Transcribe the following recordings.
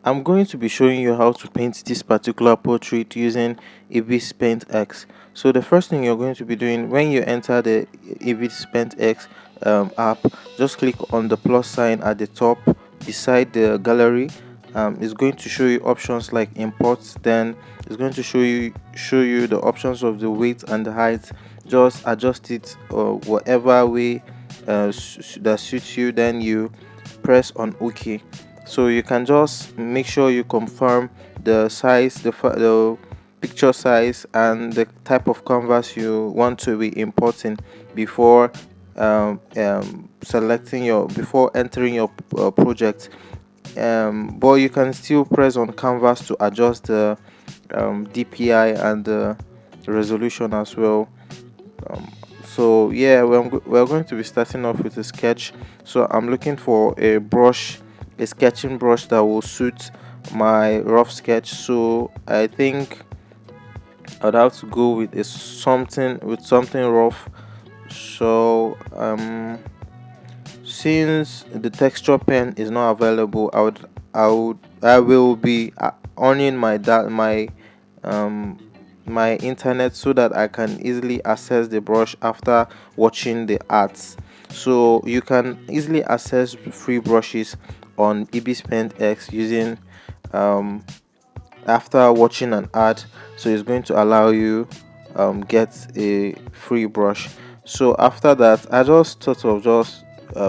I'm going to be showing you how to paint this particular portrait using ibisPaint X. So the first thing you're going to be doing when you enter the ibisPaint X app, just click on the plus sign at the top beside the gallery. It's going to show you options like import. Then it's going to show you the options of the width and the height. Just adjust it whatever way that suits you. Then you press on OK. So you can just make sure you confirm the size, the picture size, and the type of canvas you want to be importing before before entering your project. But you can still press on canvas to adjust the DPI and the resolution as well. So yeah, we're going to be starting off with a sketch. So I'm looking for a sketching brush that will suit my rough sketch. So I think I'd have to go with something rough. So since the texture pen is not available, I will be owning um my internet so that I can easily access the brush after watching the ads. So you can easily access free brushes on ibisPaint X using um after watching an ad. So it's going to allow you get a free brush. So after that, I just thought of just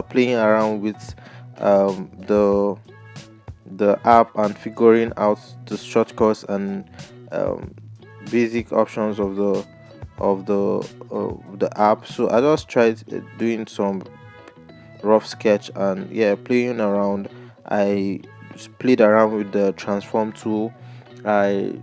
playing around with the app and figuring out the shortcuts and um, basic options of the app. So I just tried doing some rough sketch, and yeah, playing around. I played around with the transform tool. I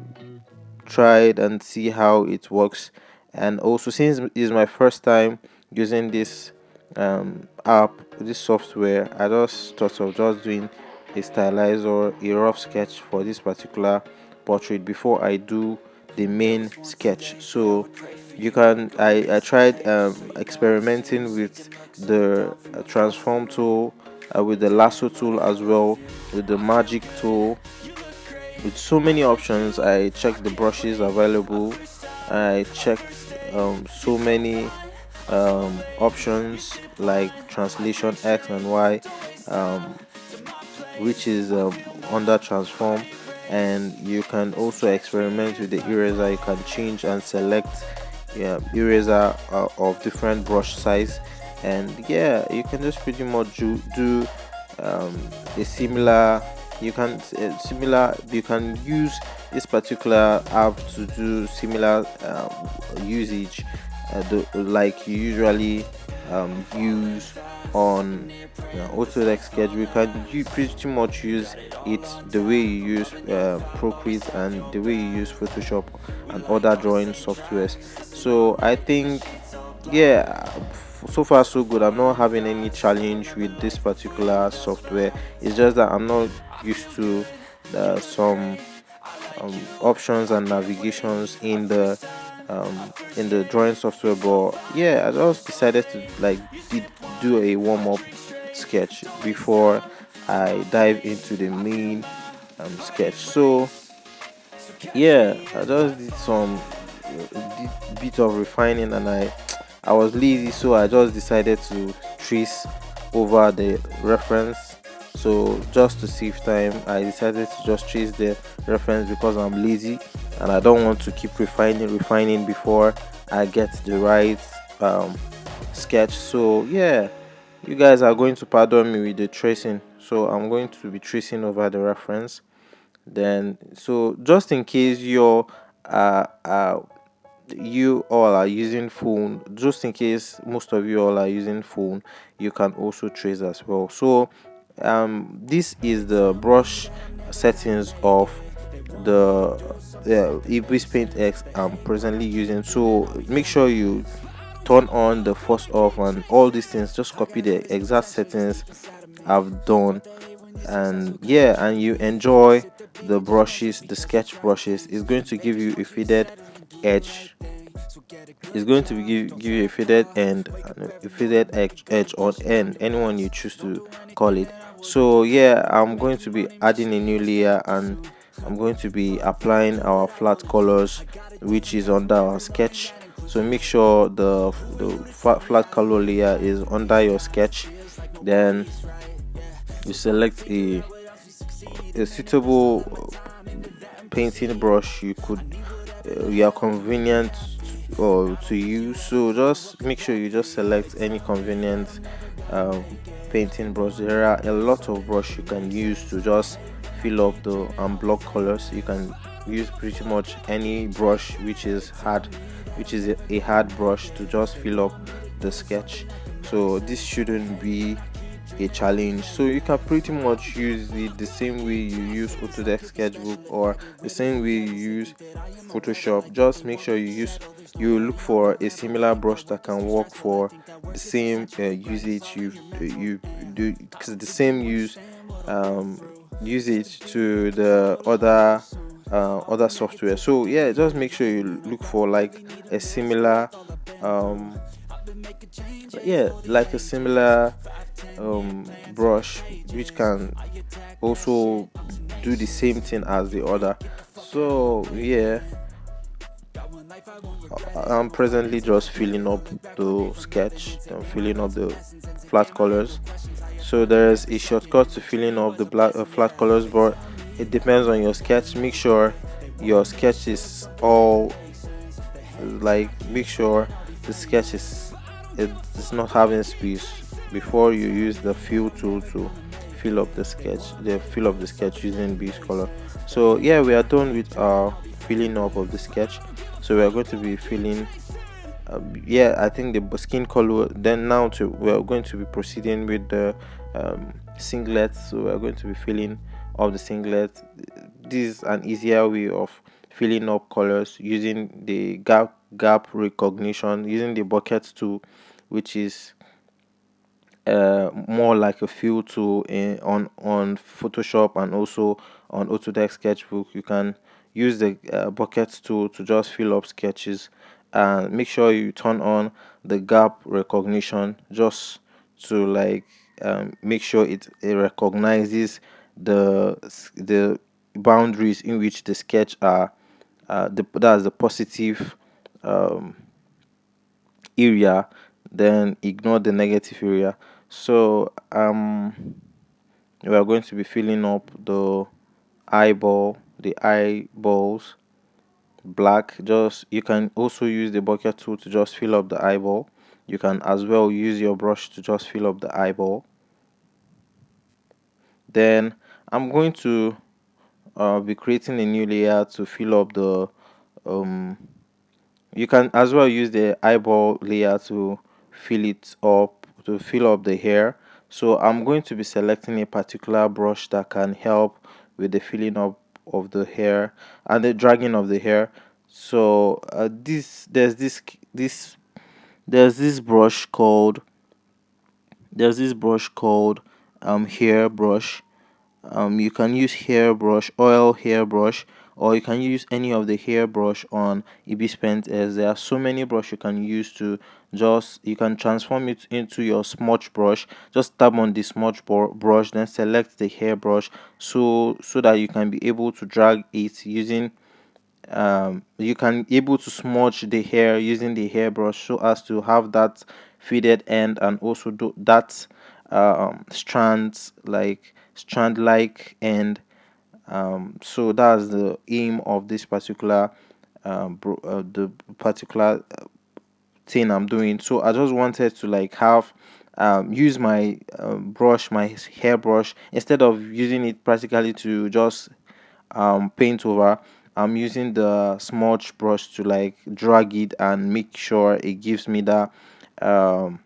tried and see how it works, and also since it's my first time using this app, this software, I just thought of just doing a stylized or a rough sketch for this particular portrait before I do the main sketch. So you can I tried experimenting with the transform tool, with the lasso tool as well, with the magic tool, with so many options. I checked the brushes available. I checked so many options like translation X and Y, um, which is under transform. And you can also experiment with the eraser. You can change and select, yeah, eraser of different brush size. And yeah, you can just pretty much do a similar you can use this particular app to do similar usage, like you usually use on Autodesk Sketch. We can pretty much use it the way you use Procreate and the way you use Photoshop and other drawing softwares. So I think, yeah, so far so good. I'm not having any challenge with this particular software. It's just that I'm not used to some options and navigations in the drawing software. But yeah, I just decided to like do a warm-up sketch before I dive into the main sketch. So yeah, I just did some bit of refining, and I was lazy, so I just decided to trace over the reference. So just to save time, I decided to just trace the reference because I'm lazy and I don't want to keep refining before I get the right sketch. So yeah, you guys are going to pardon me with the tracing. So I'm going to be tracing over the reference. Then, so just in case uh, uh you all are using phone, just in case most of you all are using phone, you can also trace as well. So this is the brush settings of the ibisPaint X I'm presently using. So make sure you turn on the first off and all these things. Just copy the exact settings I've done, and yeah, and you enjoy the brushes, the sketch brushes. It's going to give you a faded edge. It's going to give you a faded end and a faded edge or end, anyone you choose to call it. So yeah, I'm going to be adding a new layer, and I'm going to be applying our flat colors, which is under our sketch. So make sure the flat color layer is under your sketch. Then you select a suitable painting brush you are convenient or to use. So just make sure you just select any convenient um, painting brush. There are a lot of brush you can use to just fill up the block colors. You can use pretty much any brush which is a hard brush to just fill up the sketch. So this shouldn't be a challenge. So you can pretty much use it the same way you use Autodesk Sketchbook or the same way you use Photoshop. Just make sure you look for a similar brush that can work for the same usage you do, because the same um, usage to the other software. So yeah, just make sure you look for like a similar um, like a similar brush which can also do the same thing as the other. So yeah, I'm presently just filling up the sketch. I'm filling up the flat colors. So there's a shortcut to filling up the flat colors, but it depends on your sketch. Make sure your sketch is all like make sure the sketch it's not having space before you use the fill tool to fill up the sketch using base color. So yeah, we are done with our filling up of the sketch. So we are going to be filling yeah, I think the skin color. Then now to we are going to be proceeding with the singlet. So we are going to be filling up the singlet. This is an easier way of filling up colors using the gap recognition, using the bucket tool, which is more like a fill tool on Photoshop and also on Autodesk Sketchbook. You can use the bucket tool to just fill up sketches, and make sure you turn on the gap recognition just to like make sure it recognizes the boundaries in which the sketch are that's the positive um, area, then ignore the negative area. So we are going to be filling up the eyeballs black. Just you can also use the bucket tool to just fill up the eyeball. You can as well use your brush to just fill up the eyeball. Then I'm going to be creating a new layer to fill up the um you can as well use the eyeball layer to fill up the hair. So I'm going to be selecting a particular brush that can help with the filling up of the hair and the dragging of the hair. So this there's this brush called hair brush. You can use oil hairbrush, or you can use any of the hairbrush on ibisPaint, as there are so many brush you can use to just you can transform it into your smudge brush. Just tap on the brush, then select the hairbrush, so that you can be able to drag it using you can able to smudge the hair using the hairbrush so as to have that faded end, and also do that strand like end. So that's the aim of this particular the particular thing I'm doing. So I just wanted to like have use my my hairbrush, instead of using it practically to just paint over. I'm using the smudge brush to like drag it and make sure it gives me that um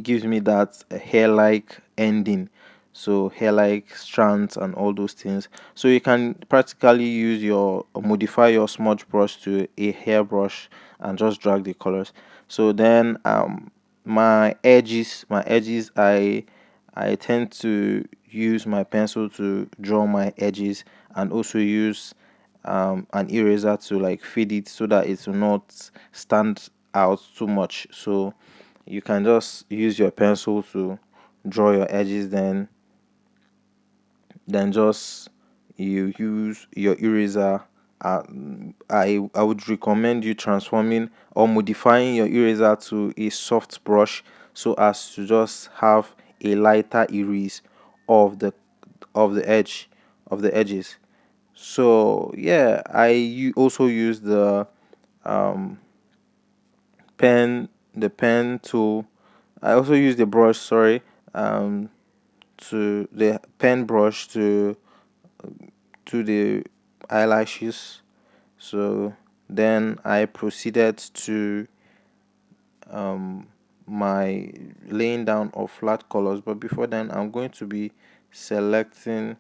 gives me that hair like ending, so hair like strands and all those things. So you can practically use your modify your smudge brush to a hairbrush and just drag the colors. So then my edges, I tend to use my pencil to draw my edges, and also use an eraser to like fade it so that it will not stand out too much. So you can just use your pencil to draw your edges, then just you use your eraser. I would recommend you transforming or modifying your eraser to a soft brush, so as to just have a lighter erase of the edge of the edges. So yeah, also use um the pen tool. I also use the brush, sorry, um to the pen brush to the eyelashes. So then I proceeded to um my laying down of flat colors, but before then I'm going to be selecting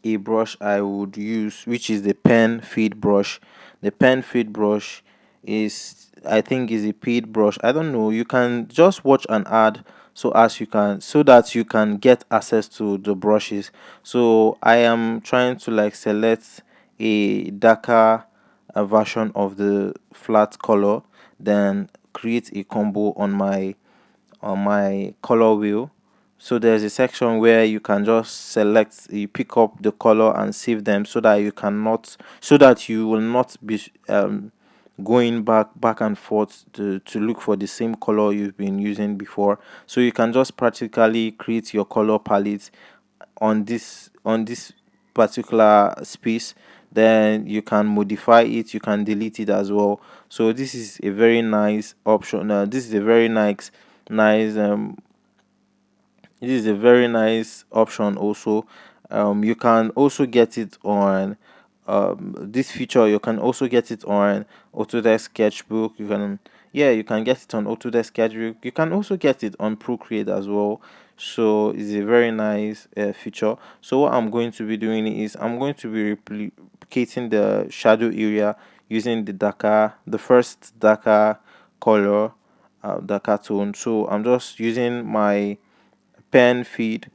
a brush I would use, which is the pen feed brush. The pen feed brush is, I think, is a paid brush. I don't know. You can just watch an ad so that you can get access to the brushes. So I am trying to like select a darker version of the flat color, then create a combo on my color wheel. So there's a section where you can just select, you pick up the color and save them, so that you will not be going back and forth to look for the same color you've been using before. So you can just practically create your color palette on this particular space. Then you can modify it, you can delete it as well. So this is a very nice option. This is a very nice this is a very nice option also. You can also get it on this feature. You can also get it on Autodesk Sketchbook. You can get it on Autodesk Sketchbook. You can also get it on Procreate as well. So it's a very nice feature. So what I'm going to be doing is I'm going to be replicating the shadow area using the first darker color, darker tone. So I'm just using my pen feed,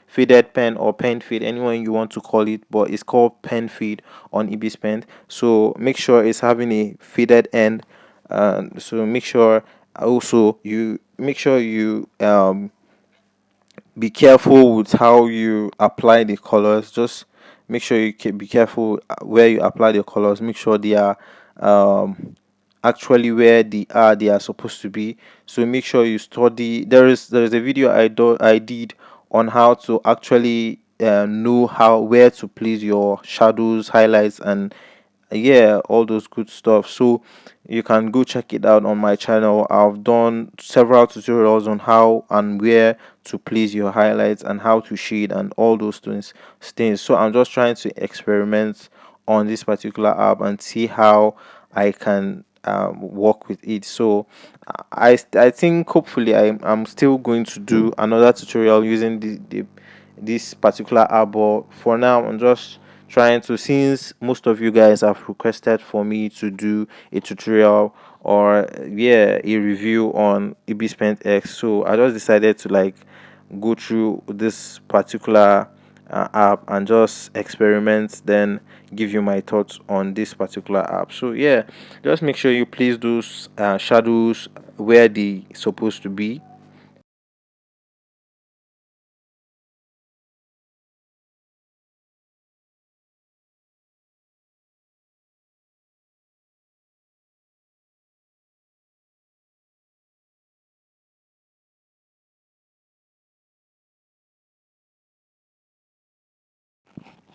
faded pen or pen feed, anyone you want to call it, but it's called pen feed on ibisPaint. So make sure it's having a faded end. So make sure you be careful with how you apply the colors. Just make sure you be careful where you apply the colors. Make sure they are um actually where they are supposed to be. So make sure you study. There is a video I did on how to actually know how where to place your shadows, highlights, and yeah, all those good stuff. So you can go check it out on my channel. I've done several tutorials on how and where to place your highlights and how to shade and all those things. So I'm just trying to experiment on this particular app and see how I can work with it. So I think hopefully I'm still going to do another tutorial using this particular app, but for now I'm just trying to, since most of you guys have requested for me to do a tutorial or a review on ibisPaint X. So I just decided to like go through this particular app and just experiment, then give you my thoughts on this particular app. So yeah, just make sure you place those shadows where they supposed to be.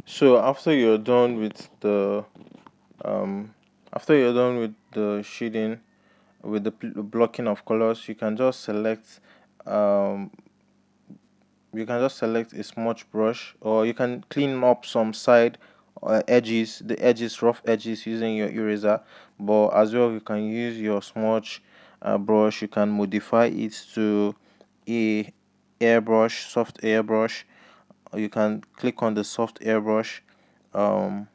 So um after you're done with the shading, with the blocking of colors, um you can just select a smudge brush, or you can clean up some side rough edges, using your eraser. But as well, you can use your smudge brush. You can modify it to a airbrush, soft airbrush, or you can click on the soft airbrush. um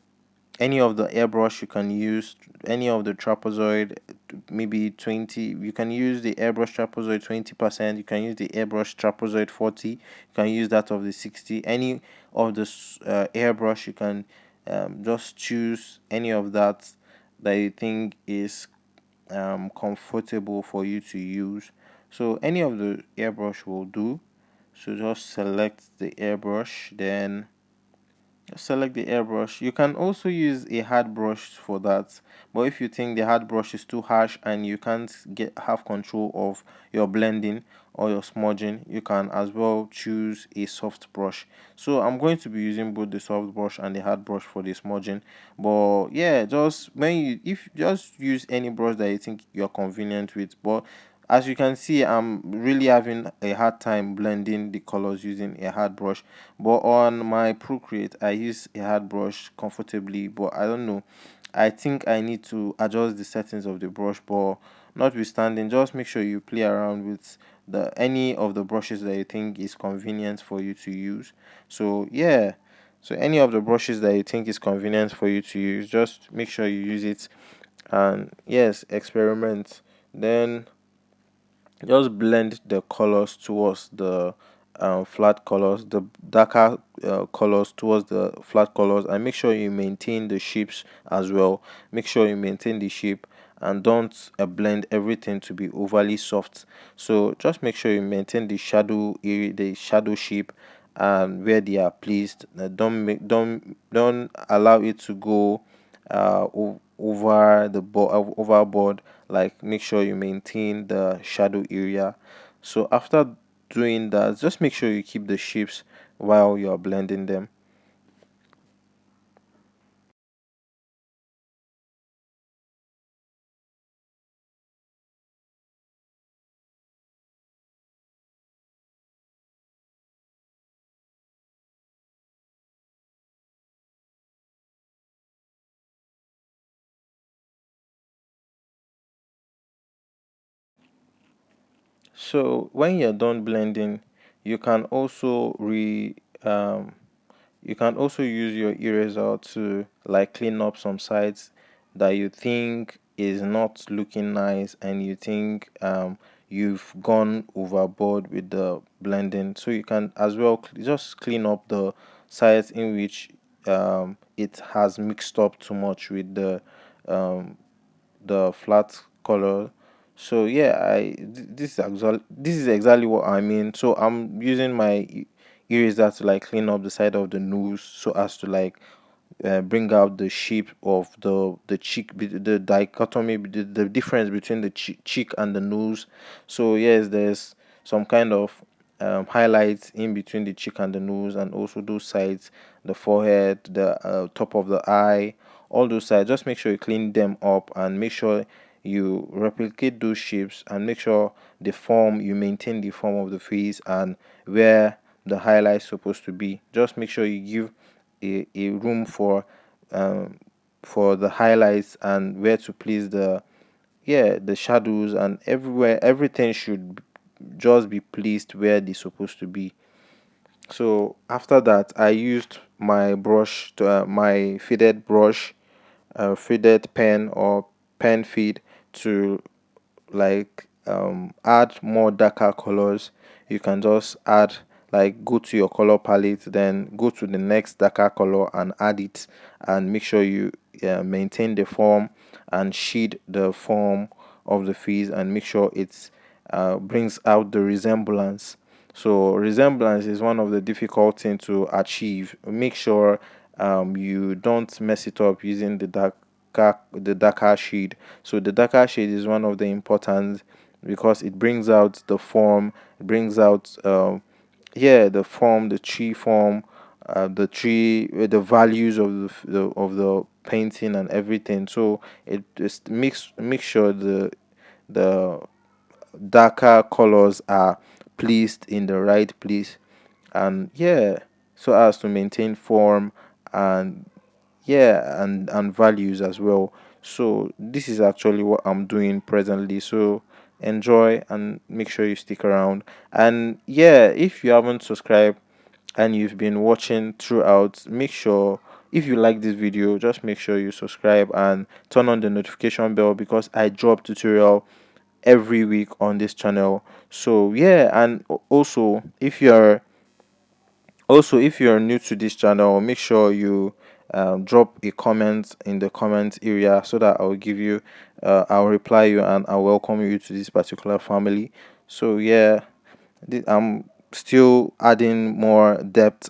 any of the airbrush you can use, any of the trapezoid, maybe 20. You can use the airbrush trapezoid 20%, you can use the airbrush trapezoid 40, you can use that of the 60, any of the airbrush. You can just choose any of that you think is comfortable for you to use. So any of the airbrush will do. So just select the airbrush, then select the airbrush. You can also use a hard brush for that, but if you think the hard brush is too harsh and you can't get have control of your blending or your smudging, you can as well choose a soft brush. So I'm going to be using both the soft brush and the hard brush for the smudging. But yeah, just when you if just use any brush that you think you're convenient with. But as you can see, I'm really having a hard time blending the colors using a hard brush. But on my Procreate, I use a hard brush comfortably. But I don't know, I think I need to adjust the settings of the brush. But notwithstanding, just make sure you play around with the any of the brushes that you think is convenient for you to use. So yeah, so any of the brushes that you think is convenient for you to use, just make sure you use it. And yes, experiment. Then just blend the colors towards the flat colors, the darker colors towards the flat colors, and make sure you maintain the shapes as well. Make sure you maintain the shape and don't blend everything to be overly soft. So just make sure you maintain the shadow area, the shadow shape, and where they are placed. Don't allow it to go over the overboard. Like, make sure you maintain the shadow area. So after doing that, just make sure you keep the shapes while you're blending them. So when you're done blending, you can also re you can also use your eraser to like clean up some sides that you think is not looking nice, and you think you've gone overboard with the blending. So you can as well just clean up the sides in which it has mixed up too much with um, the flat color. So yeah, this is exactly what I mean. So I'm using my eraser to like clean up the side of the nose so as to like bring out the shape of the cheek, the dichotomy, the difference between the cheek and the nose. So yes, there's some kind of highlights in between the cheek and the nose, and also those sides, the forehead, the top of the eye, all those sides. Just make sure you clean them up and make sure you replicate those shapes, and make sure the form, you maintain the form of the face and where the highlight supposed to be. Just make sure you give a room um for the highlights and where to place the shadows, and everywhere everything should just be placed where they're supposed to be. So after that, I used my brush to my faded brush, faded pen or pen feed, to like add more darker colors. You can just add, like, go to your color palette, then go to the next darker color and add it, and make sure you maintain the form and shade the form of the face, and make sure it's brings out the resemblance. So resemblance is one of the difficult thing to achieve. Make sure you don't mess it up using the darker shade. So the darker shade is one of the important, because it brings out the form, it brings out the form, the tree form, the tree, the values of the painting and everything. So it just make sure the darker colors are placed in the right place, and yeah, so as to maintain form and and values as well. So this is actually what I'm doing presently. So enjoy and make sure you stick around. And yeah, if you haven't subscribed and you've been watching throughout, make sure, if you like this video, just make sure you subscribe and turn on the notification bell, because I drop tutorial every week on this channel. So yeah, and also, if you're new to this channel, make sure you drop a comment in the comment area, so that I'll reply you and I'll welcome you to this particular family. So yeah, I'm still adding more depth.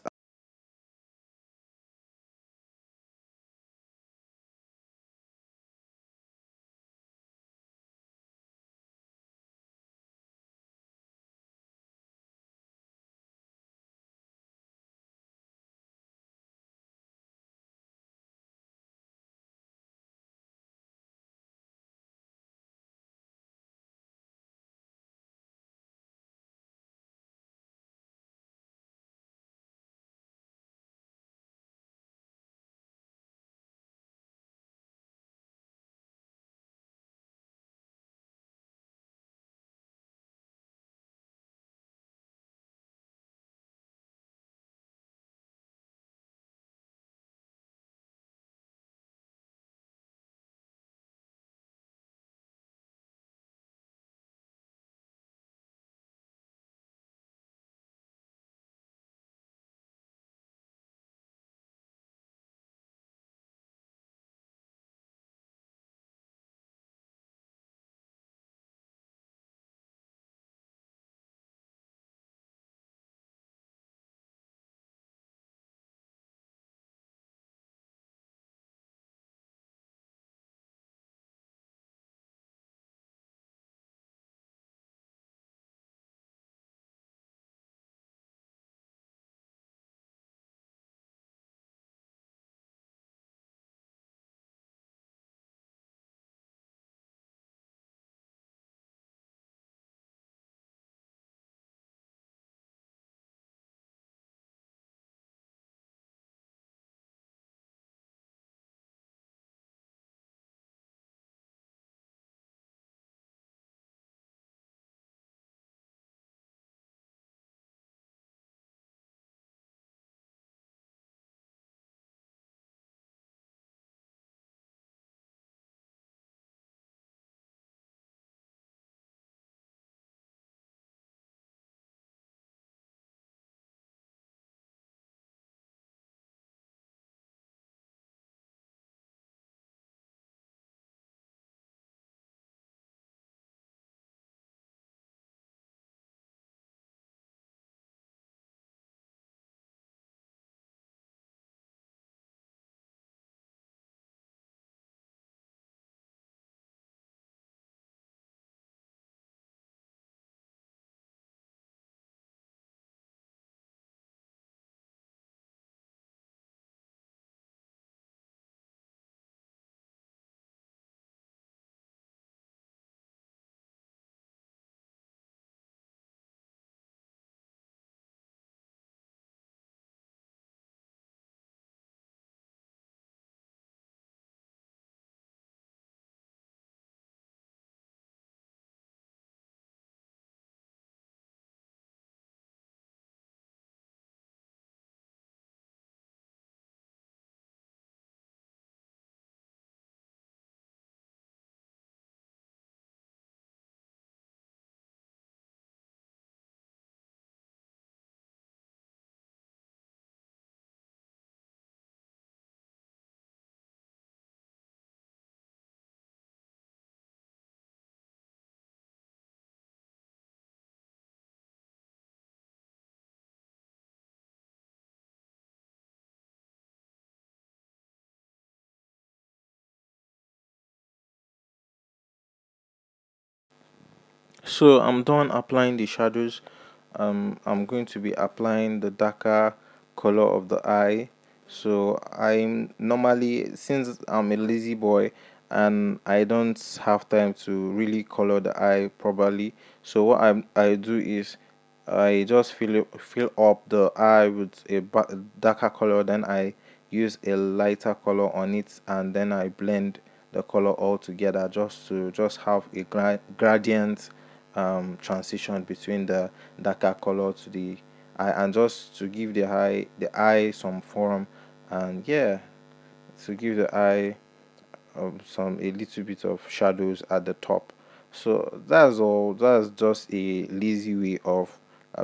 So I'm done applying the shadows. I'm going to be applying the darker color of the eye. So I'm normally, since I'm a lazy boy and I don't have time to really color the eye properly, so what I do is I just fill up the eye with a darker color, then I use a lighter color on it, and then I blend the color all together just to just have a gradient transition between the darker color to the eye, and just to give the eye some form, and yeah, to give the eye some a little bit of shadows at the top. So that's all. That's just a lazy way of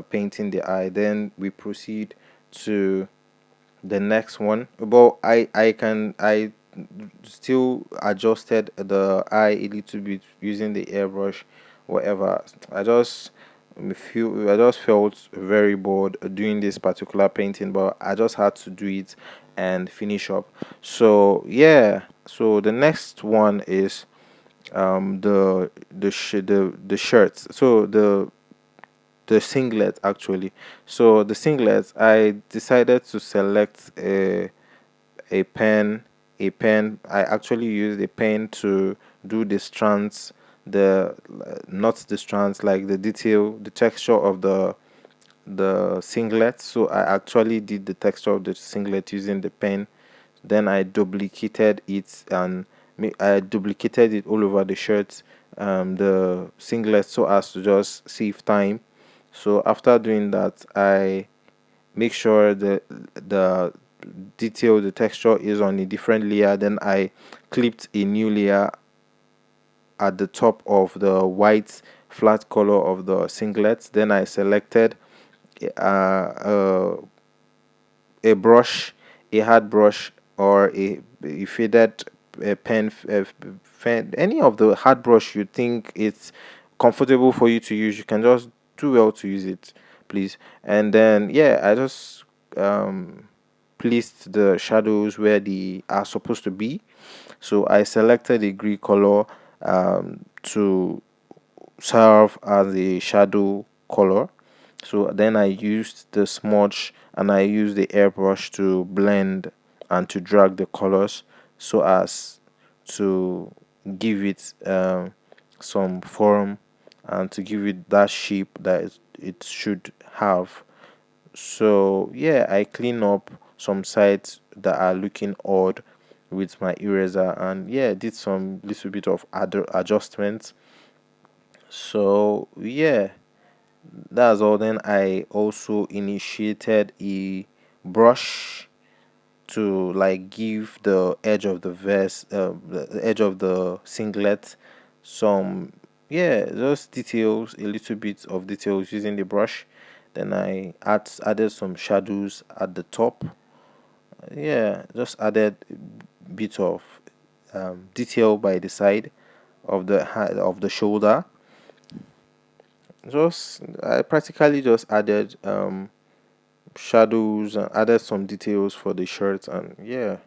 painting the eye. Then we proceed to the next one. But I still adjusted the eye a little bit using the airbrush, whatever. I just I just felt very bored doing this particular painting, but I just had to do it and finish up. So yeah, so the next one is the shirts. So the singlet actually. So the singlet, I decided to select a pen I actually used a pen to do the strands, the not the strands, like the detail, the texture of the singlet. So I actually did the texture of the singlet using the pen. Then I duplicated it, and I duplicated it all over the shirt, the singlet, so as to just save time. So after doing that, I make sure the detail, the texture is on a different layer. Then I clipped a new layer at the top of the white flat color of the singlet. Then I selected uh, uh, a brush, a hard brush, or a faded pen, any of the hard brush you think it's comfortable for you to use. You can just do well to use it, please. And then yeah, I just placed the shadows where they are supposed to be. So I selected a gray color to serve as a shadow color. So then I used the smudge and I used the airbrush to blend and to drag the colors so as to give it some form and to give it that shape that it should have. So yeah, I clean up some sides that are looking odd with my eraser, and yeah, did some little bit of other adjustments. So yeah, that's all. Then I also initiated a brush to like give the edge of the vest, the edge of the singlet, some, yeah, just details, a little bit of details using the brush. Then I added some shadows at the top. Yeah, just added a bit of detail by the side of of the shoulder. Just I practically just added shadows and added some details for the shirt, and yeah,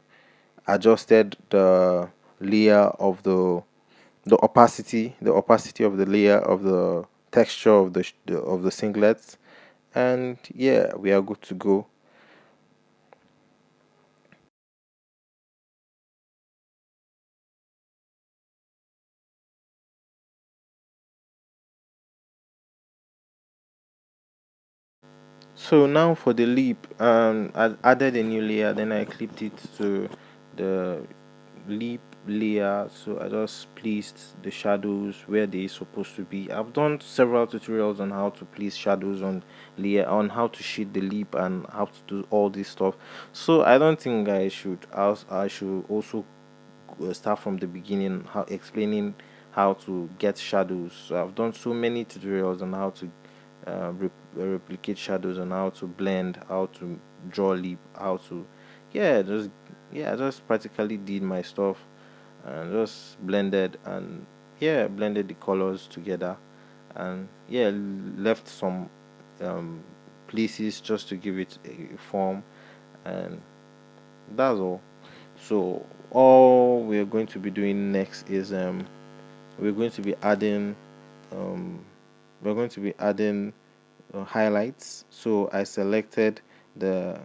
adjusted layer of the opacity of the layer of the texture of of the singlets, and yeah, we are good to go. So now for the lip, I added a new layer, then I clipped it to the lip layer. So I just placed the shadows where they're supposed to be. I've done several tutorials on how to place shadows on layer, on how to shade the lip and how to do all this stuff. So I don't think I should also start from the beginning, how explaining how to get shadows. So I've done so many tutorials on how to replicate shadows, and how to blend, how to draw lip, how to, yeah, just, yeah, I just practically did my stuff and just blended, and yeah, blended the colors together, and yeah, left some um, places just to give it a form, and that's all. So all we're going to be doing next is we're going to be adding um we're going to be adding highlights. So I selected the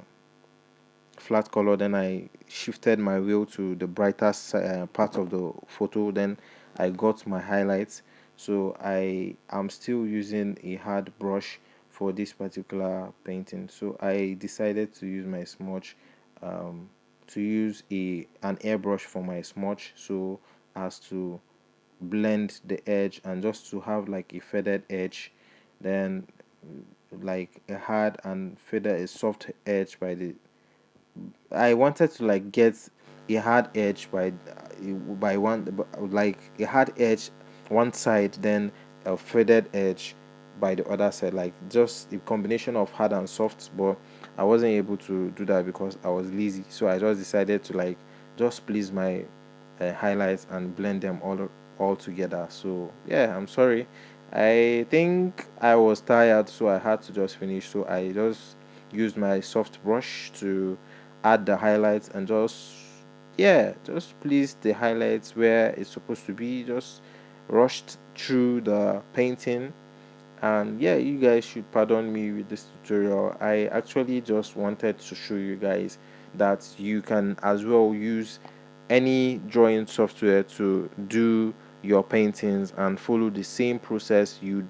flat color, then I shifted my wheel to the brighter part of the photo, then I got my highlights. So I am still using a hard brush for this particular painting, so I decided to use my smudge, um, to use an airbrush for my smudge, so as to blend the edge and just to have like a feathered edge, then like a hard and feather a soft edge by the, I wanted to like get a hard edge by one, like a hard edge one side, then a feathered edge by the other side, like just a combination of hard and soft. But I wasn't able to do that because I was lazy, so I just decided to like just please my highlights and blend them all together. So yeah, I'm sorry, I think I was tired, so I had to just finish. So I just used my soft brush to add the highlights and just, yeah, just place the highlights where it's supposed to be. Just rushed through the painting. And yeah, you guys should pardon me with this tutorial. I actually just wanted to show you guys that you can as well use any drawing software to do your paintings and follow the same process you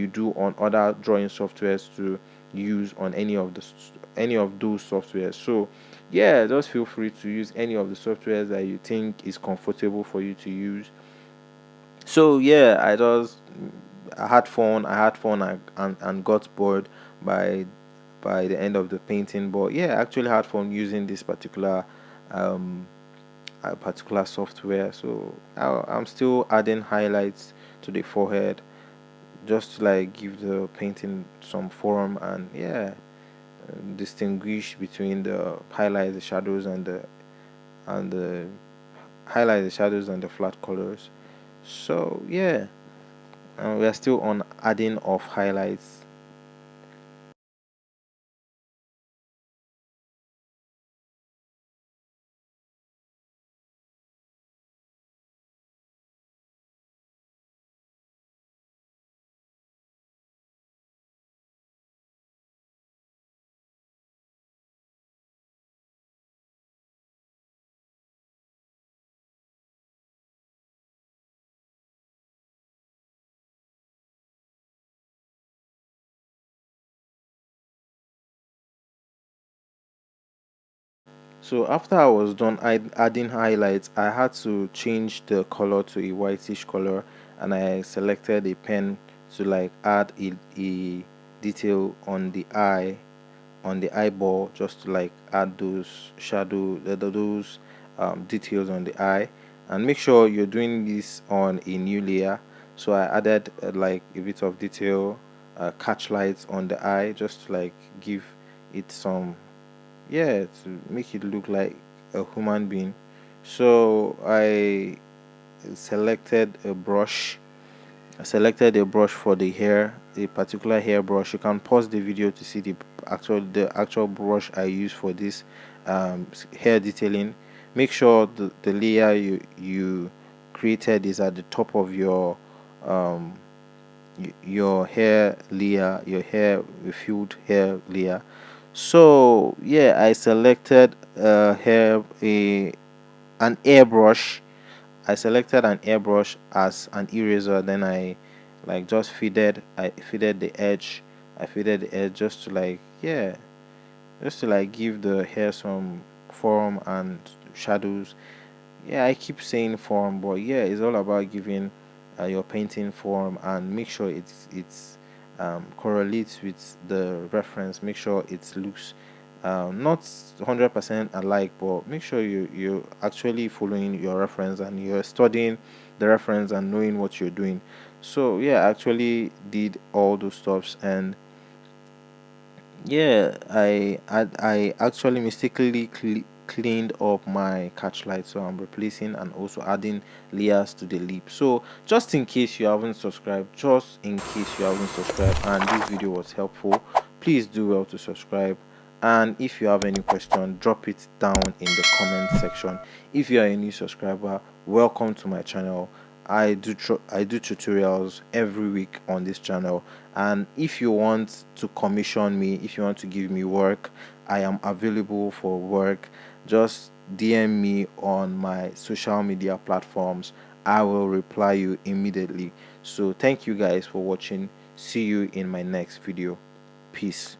do on other drawing softwares to use on any of those softwares. So yeah, just feel free to use any of the softwares that you think is comfortable for you to use. So yeah, I had fun. And got bored by the end of the painting. But yeah, I actually had fun using this um particular software. So I'm still adding highlights to the forehead just to like give the painting some form, and yeah, distinguish between the highlights, the shadows, and the highlight, the shadows, and the flat colors. So yeah, we are still on adding of highlights. So after I was done adding highlights, I had to change the color to a whitish color, and I selected a pen to like add a detail on the eye, on the eyeball, just to like add those shadow those details on the eye. And make sure you're doing this on a new layer. So I added like a bit of detail, catch lights on the eye, just to like give it some, yeah, to make it look like a human being. So selected a brush I selected a brush for the hair, a particular hair brush. You can pause the video to see the actual brush I use for this hair detailing. Make sure the layer you created is at the top of um, your hair layer, your hair refilled hair layer. So yeah, I selected hair a an airbrush. I selected an airbrush as an eraser. Then I like just fitted the edge. I fitted the edge just to like, yeah, just to like give the hair some form and shadows. Yeah, I keep saying form, but yeah, it's all about giving your painting form, and make sure it's correlates with the reference. Make sure it looks not 100% alike, but make sure you're actually following your reference and you're studying the reference and knowing what you're doing. So yeah, I actually did all those stuffs. And yeah, I actually mistakenly cleaned up my catch light, so I'm replacing and also adding layers to the lip. So just in case you haven't subscribed, and this video was helpful, please do well to subscribe. And if you have any question, drop it down in the comment section. If you are a new subscriber, welcome to my channel. I do tutorials every week on this channel, and if you want to commission me, if you want to give me work, I am available for work. Just DM me on my social media platforms. I will reply you immediately. So thank you guys for watching. See you in my next video. Peace.